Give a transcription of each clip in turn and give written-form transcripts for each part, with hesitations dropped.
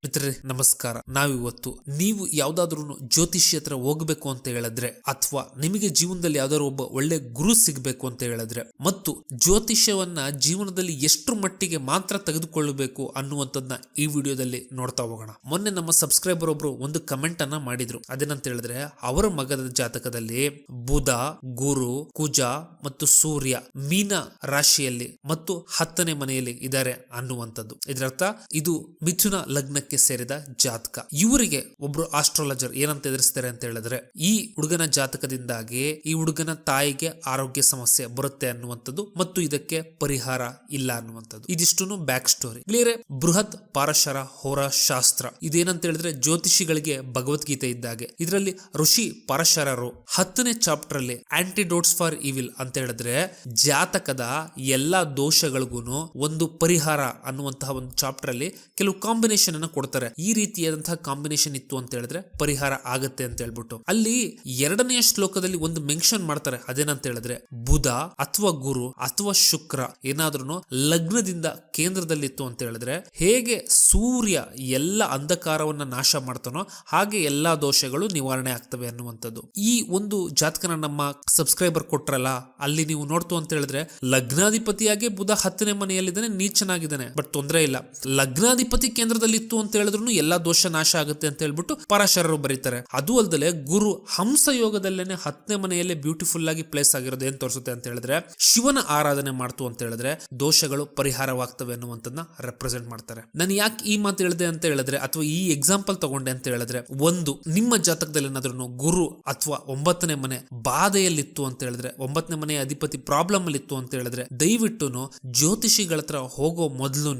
ಮಿತ್ರರೇ ನಮಸ್ಕಾರ. ನಾವಿವತ್ತು ನೀವು ಯಾವ್ದಾದ್ರು ಜ್ಯೋತಿಷಿ ಹತ್ರ ಹೋಗ್ಬೇಕು ಅಂತ ಹೇಳಿದ್ರೆ, ಅಥವಾ ನಿಮಗೆ ಜೀವನದಲ್ಲಿ ಯಾವ್ದಾದ್ರು ಒಬ್ಬ ಒಳ್ಳೆ ಗುರು ಸಿಗ್ಬೇಕು ಅಂತ ಹೇಳಿದ್ರೆ, ಮತ್ತು ಜ್ಯೋತಿಷ್ಯವನ್ನ ಜೀವನದಲ್ಲಿ ಎಷ್ಟು ಮಟ್ಟಿಗೆ ಮಾತ್ರ ತೆಗೆದುಕೊಳ್ಳಬೇಕು ಅನ್ನುವಂಥದ್ದನ್ನ ಈ ವಿಡಿಯೋದಲ್ಲಿ ನೋಡ್ತಾ ಹೋಗೋಣ. ಮೊನ್ನೆ ನಮ್ಮ ಸಬ್ಸ್ಕ್ರೈಬರ್ ಒಬ್ರು ಒಂದು ಕಮೆಂಟ್ ಅನ್ನ ಮಾಡಿದ್ರು. ಅದೇನಂತ ಹೇಳಿದ್ರೆ, ಅವರ ಮಗದ ಜಾತಕದಲ್ಲಿ ಬುಧ, ಗುರು, ಕುಜ ಮತ್ತು ಸೂರ್ಯ ಮೀನ ರಾಶಿಯಲ್ಲಿ ಮತ್ತು 10ನೇ ಮನೆಯಲ್ಲಿ ಇದ್ದಾರೆ ಅನ್ನುವಂಥದ್ದು. ಇದರರ್ಥ ಇದು ಮಿಥುನ ಲಗ್ನಕ್ಕೆ ಸೇರಿದ ಜಾತಕ. ಇವರಿಗೆ ಒಬ್ರು ಆಸ್ಟ್ರಾಲಜರ್ ಏನಂತ ಎದುರಿಸ್ತಾರೆ ಅಂತ ಹೇಳಿದ್ರೆ, ಈ ಹುಡುಗನ ಜಾತಕದಿಂದಾಗಿ ಈ ಹುಡುಗನ ತಾಯಿಗೆ ಆರೋಗ್ಯ ಸಮಸ್ಯೆ ಬರುತ್ತೆ ಅನ್ನುವಂಥದ್ದು ಮತ್ತು ಇದಕ್ಕೆ ಪರಿಹಾರ ಇಲ್ಲ ಅನ್ನುವಂಥದ್ದು. ಇದಿಷ್ಟು ಬ್ಯಾಕ್ ಸ್ಟೋರಿ. ಕ್ಲಿಯರ್. ಬೃಹತ್ ಪಾರಶರ ಹೋರ ಶಾಸ್ತ್ರ ಇದೇನಂತ ಹೇಳಿದ್ರೆ ಜ್ಯೋತಿಷಿಗಳಿಗೆ ಭಗವದ್ಗೀತೆ ಇದ್ದಾಗೆ. ಇದರಲ್ಲಿ ಋಷಿ ಪರಶರರು 10ನೇ ಚಾಪ್ಟರ್ ಅಲ್ಲಿ ಆಂಟಿಡೋಟ್ಸ್ ಫಾರ್ ಇವಿಲ್ ಅಂತ ಹೇಳಿದ್ರೆ ಜಾತಕದ ಎಲ್ಲಾ ದೋಷಗಳಿಗೂ ಒಂದು ಪರಿಹಾರ ಅನ್ನುವಂತಹ ಒಂದು ಚಾಪ್ಟರ್ ಅಲ್ಲಿ ಕೆಲವು ಕಾಂಬಿನೇಷನ್ ಅನ್ನ ಕೊಡ್ತಾರೆ. ಈ ರೀತಿಯಾದಂತಹ ಕಾಂಬಿನೇಷನ್ ಇತ್ತು ಅಂತ ಹೇಳಿದ್ರೆ ಪರಿಹಾರ ಆಗತ್ತೆ ಅಂತ ಹೇಳ್ಬಿಟ್ಟು ಅಲ್ಲಿ 2ನೇ ಶ್ಲೋಕದಲ್ಲಿ ಒಂದು ಮೆನ್ಷನ್ ಮಾಡ್ತಾರೆ. ಅದೇನಂತ ಹೇಳಿದ್ರೆ, ಬುಧ ಅಥವಾ ಗುರು ಅಥವಾ ಶುಕ್ರ ಏನಾದ್ರೂ ಲಗ್ನದಿಂದ ಕೇಂದ್ರದಲ್ಲಿತ್ತು ಅಂತ ಹೇಳಿದ್ರೆ, ಹೇಗೆ ಸೂರ್ಯ ಎಲ್ಲ ಅಂಧಕಾರವನ್ನ ನಾಶ ಮಾಡ್ತಾನೋ ಹಾಗೆ ಎಲ್ಲಾ ದೋಷಗಳು ನಿವಾರಣೆ ಆಗ್ತವೆ ಅನ್ನುವಂಥದ್ದು. ಈ ಒಂದು ಜಾತಕನ ನಮ್ಮ ಸಬ್ಸ್ಕ್ರೈಬರ್ ಕೊಟ್ರಲ್ಲ, ಅಲ್ಲಿ ನೀವು ನೋಡ್ತು ಅಂತ ಹೇಳಿದ್ರೆ ಲಗ್ನಾಧಿಪತಿಯಾಗಿ ಬುಧ 10ನೇ ಮನೆಯಲ್ಲಿದ್ದಾನೆ, ನೀಚನಾಗಿದ್ದಾನೆ, ಬಟ್ ತೊಂದರೆ ಇಲ್ಲ. ಲಗ್ನಾಧಿಪತಿ ಕೇಂದ್ರದಲ್ಲಿತ್ತು ಅಂತ ಹೇಳಿದ್ರು ಎಲ್ಲಾ ದೋಷ ನಾಶ ಆಗುತ್ತೆ ಅಂತ ಹೇಳ್ಬಿಟ್ಟು ಪರಾಶರರು ಬರೀತಾರೆ. ಅದು ಅಲ್ಲದೆ ಗುರು ಹಂಸ ಯೋಗದಲ್ಲೇನೆ 10ನೇ ಮನೆಯಲ್ಲೇ ಬ್ಯೂಟಿಫುಲ್ ಆಗಿ ಪ್ಲೇಸ್ ಆಗಿರೋದು ಏನ್ ತೋರಿಸುತ್ತೆ ಅಂತ ಹೇಳಿದ್ರೆ, ಶಿವನ ಆರಾಧನೆ ಮಾಡ್ತು ಅಂತ ಹೇಳಿದ್ರೆ ದೋಷಗಳು ಪರಿಹಾರವಾಗ್ತವೆ ಅನ್ನುವಂಥದ್ದನ್ನ ರೆಪ್ರೆಸೆಂಟ್ ಮಾಡ್ತಾರೆ. ನಾನು ಯಾಕೆ ಈ ಮಾತು ಹೇಳಿದೆ ಅಂತ ಹೇಳಿದ್ರೆ, ಅಥವಾ ಈ ಎಕ್ಸಾಂಪಲ್ ತಗೊಂಡೆ ಅಂತ ಹೇಳಿದ್ರೆ, ಒಂದು ನಿಮ್ಮ ಜಾತಕದಲ್ಲಿ ಏನಾದ್ರೂ ಗುರು ಅಥವಾ 9ನೇ ಮನೆ ಬಾಧೆಯಲ್ಲಿತ್ತು ಅಂತ ಹೇಳಿದ್ರೆ, 9ನೇ ಮನೆಯ ಅಧಿಪತಿ ಪ್ರಾಬ್ಲಮ್ ಅಲ್ಲಿ ಇತ್ತು ಅಂತ ಹೇಳಿದ್ರೆ, ದಯವಿಟ್ಟು ಜ್ಯೋತಿಷಿಗಳ ಹತ್ರ ಹೋಗೋ ಮೊದಲು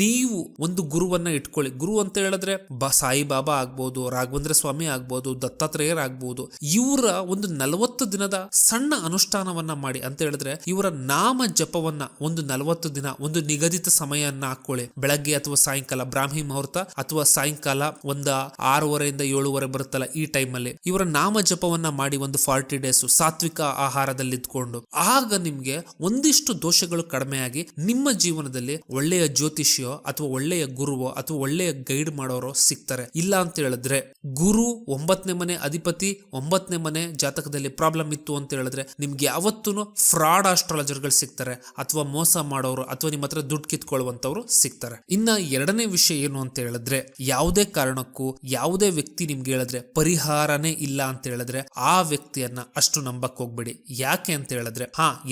ನೀವು ಒಂದು ಗುರುವನ್ನ ಇಟ್ಕೊಳ್ಳಿ. ಗುರು ಅಂತ ಹೇಳಿದ್ರೆ ಸಾಯಿ ಬಾಬಾ ಆಗ್ಬಹುದು, ರಾಘವೇಂದ್ರ ಸ್ವಾಮಿ ಆಗ್ಬಹುದು, ದತ್ತಾತ್ರೇಯರ್ ಆಗ್ಬಹುದು. ಇವರ ಒಂದು 40 ದಿನದ ಸಣ್ಣ ಅನುಷ್ಠಾನವನ್ನ ಮಾಡಿ ಅಂತ ಹೇಳಿದ್ರೆ, ಇವರ ನಾಮ ಜಪವನ್ನ ಒಂದು 40 ದಿನ ಒಂದು ನಿಗದಿತ ಸಮಯನ್ನ ಹಾಕೊಳ್ಳಿ. ಬೆಳಗ್ಗೆ ಅಥವಾ ಸಾಯಂಕಾಲ ಬ್ರಾಹ್ಮಿ ಮುಹೂರ್ತ ಅಥವಾ ಸಾಯಂಕಾಲ ಒಂದು 6:30 ಇಂದ 7:30 ಬರುತ್ತಲ್ಲ, ಈ ಟೈಮ್ ಅಲ್ಲಿ ಇವರ ನಾಮ ಜಪವನ್ನ ಮಾಡಿ ಒಂದು 40 ಡೇಸ್ ಸಾತ್ವಿಕ ಆಹಾರದಲ್ಲಿ ಇದ್ಕೊಂಡು, ಆಗ ನಿಮ್ಗೆ ಒಂದಿಷ್ಟು ದೋಷಗಳು ಕಡಿಮೆಯಾಗಿ ನಿಮ್ಮ ಜೀವನದಲ್ಲಿ ಒಳ್ಳೆಯ ಜ್ಯೋತಿಷಿಯೋ ಅಥವಾ ಒಳ್ಳೆಯ ಗುರುವೋ ಅಥವಾ ಒಳ್ಳೆಯ ಗೈಡ್ ಮಾಡೋರೋ ಸಿಗ್ತಾರೆ. ಇಲ್ಲ ಅಂತ ಹೇಳಿದ್ರೆ, ಗುರು 9ನೇ ಮನೆ ಅಧಿಪತಿ 9ನೇ ಮನೆ ಜಾತಕದಲ್ಲಿ ಪ್ರಾಬ್ಲಮ್ ಇತ್ತು ಅಂತ ಹೇಳಿದ್ರೆ, ನಿಮ್ಗೆ ಯಾವತ್ತೂ ಫ್ರಾಡ್ ಆಸ್ಟ್ರಾಲಜರ್ಗಳು ಸಿಗ್ತಾರೆ, ಅಥವಾ ಮೋಸ ಮಾಡೋರು ಅಥವಾ ನಿಮ್ಮ ಹತ್ರ ದುಡ್ಡು ಕಿತ್ಕೊಳ್ಳುವಂತವ್ರು ಸಿಗ್ತಾರೆ. ಇನ್ನ 2ನೇ ವಿಷಯ ಏನು ಅಂತ ಹೇಳಿದ್ರೆ, ಯಾವುದೇ ಕಾರಣಕ್ಕೂ ಯಾವುದೇ ವ್ಯಕ್ತಿ ನಿಮ್ಗೆ ಹೇಳಿದ್ರೆ ಪರಿಹಾರನೇ ಇಲ್ಲ ಅಂತ ಹೇಳಿದ್ರೆ ಆ ವ್ಯಕ್ತಿಯನ್ನ ಅಷ್ಟು ನಂಬಕ್ ಹೋಗ್ಬೇಡಿ. ಯಾಕೆ ಅಂತ ಹೇಳಿದ್ರೆ,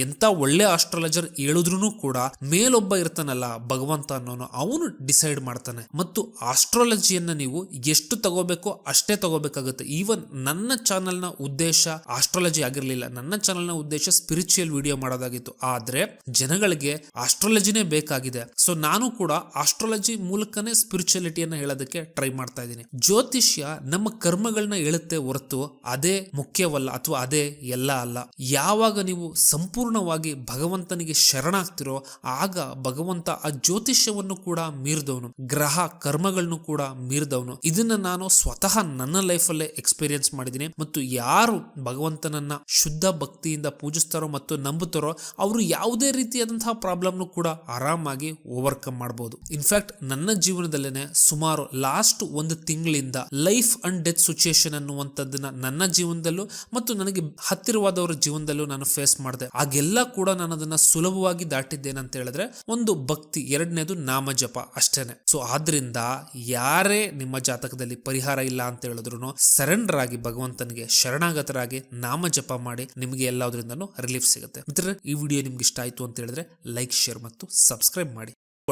ಎಂತ ಒಳ್ಳೆ ಆಸ್ಟ್ರಾಲಜರ್ ಹೇಳಿದ್ರು ಕೂಡ ಮೇಲೊಬ್ಬ ಇರ್ತಾನಲ್ಲ ಭಗವಂತ ಅನ್ನೋನು, ಅವನು ಡಿಸೈಡ್ ಮಾಡ್ತಾನೆ. ಮತ್ತು ಆಸ್ಟ್ರಾಲಜಿಯನ್ನ ನೀವು ಎಷ್ಟು ತಗೋಬೇಕೋ ಅಷ್ಟೇ ತಗೋಬೇಕಾಗುತ್ತೆ. ಈವನ್ ನನ್ನ ಚಾನೆಲ್ ನ ಉದ್ದೇಶ ಆಸ್ಟ್ರಾಲಜಿ ಆಗಿರ್ಲಿಲ್ಲ, ನನ್ನ ಚಾನೆಲ್ ನ ಉದ್ದೇಶ ಸ್ಪಿರಿಚುವಲ್ ವಿಡಿಯೋ ಮಾಡೋದಾಗಿತ್ತು. ಆದ್ರೆ ಜನಗಳಿಗೆ ಆಸ್ಟ್ರಾಲಜಿನೇ ಬೇಕಾಗಿದೆ. ಸೊ ನಾನು ಕೂಡ ಆಸ್ಟ್ರಾಲಜಿ ಮೂಲಕನೇ ಸ್ಪಿರಿಚುಯಾಲಿಟಿಯನ್ನ ಹೇಳೋದಕ್ಕೆ ಟ್ರೈ ಮಾಡ್ತಾ ಇದ್ದೀನಿ. ಜ್ಯೋತಿಷ್ಯ ನಮ್ಮ ಕರ್ಮಗಳನ್ನ ಹೇಳುತ್ತೆ ಹೊರತು ಅದೇ ಮುಖ್ಯವಲ್ಲ ಅಥವಾ ಅದೇ ಎಲ್ಲ ಅಲ್ಲ. ಯಾವಾಗ ನೀವು ಸಂಪೂರ್ಣವಾಗಿ ಭಗವಂತನಿಗೆ ಶರಣಾಗ್ತಿರೋ ಆಗ ಭಗವಂತ ಆ ಜ್ಯೋತಿಷ್ಯವನ್ನು ಕೂಡ ಮೀರಿದವನು, ಗ್ರಹ ಕರ್ಮಗಳನ್ನು ಕೂಡ ಮೀರಿದವನು. ಇದನ್ನ ನಾನು ಸ್ವತಃ ನನ್ನ ಲೈಫ್ ಅಲ್ಲೇ ಎಕ್ಸ್ಪೀರಿಯನ್ಸ್ ಮಾಡಿದ್ದೀನಿ. ಮತ್ತು ಯಾರು ಭಗವಂತನನ್ನ ಶುದ್ಧ ಭಕ್ತಿಯಿಂದ ಪೂಜಿಸ್ತಾರೋ ಮತ್ತು ನಂಬುತ್ತಾರೋ ಅವರು ಯಾವುದೇ ರೀತಿಯಾದಂತಹ ಪ್ರಾಬ್ಲಮ್ ಕೂಡ ಆರಾಮಾಗಿ ಓವರ್ಕಮ್ ಮಾಡಬಹುದು. ಇನ್ಫ್ಯಾಕ್ಟ್ ನನ್ನ ಜೀವನದಲ್ಲೇನೆ ಸುಮಾರು ಲಾಸ್ಟ್ 1 ತಿಂಗಳಿಂದ ಲೈಫ್ ಅಂಡ್ ಡೆತ್ ಸಿಚುಯೇಷನ್ ಅನ್ನುವಂಥದ್ದನ್ನ ನನ್ನ ಜೀವನದಲ್ಲೂ ಮತ್ತು ನನಗೆ ಹತ್ತಿರವಾದವರ ಜೀವನದಲ್ಲೂ ನಾನು ಫೇಸ್ ಮಾಡಿದೆ. ಆಗೆಲ್ಲ ಕೂಡ ನಾನು ಅದನ್ನ ಸುಲಭವಾಗಿ ದಾಟಿದ್ದೇನೆ ಅಂತ ಹೇಳಿದ್ರೆ, ಒಂದು ಭಕ್ತಿ, 2ನೇದು ನಾಮ ಜಪ ಅಷ್ಟೇನೆ. ಸೊ ಆದ್ರಿಂದ ಯಾರೇ ನಿಮ್ಮ ಜಾತಕದಲ್ಲಿ ಪರಿಹಾರ ಇಲ್ಲ ಅಂತ ಹೇಳಿದ್ರು ಸರೆಂಡರ್ ಆಗಿ ಭಗವಂತನಿಗೆ ಶರಣಾಗತರಾಗಿ ನಾಮ ಜಪ ಮಾಡಿ, ನಿಮಗೆ ಎಲ್ಲದರಿಂದನೂ ರಿಲೀಫ್ ಸಿಗುತ್ತೆ. ಮಿತ್ರರೇ, ಈ ವಿಡಿಯೋ ನಿಮ್ಗೆ ಇಷ್ಟ ಆಯ್ತು ಅಂತ ಹೇಳಿದ್ರೆ ಲೈಕ್, ಶೇರ್ ಮತ್ತು ಸಬ್ಸ್ಕ್ರೈಬ್ ಮಾಡಿ.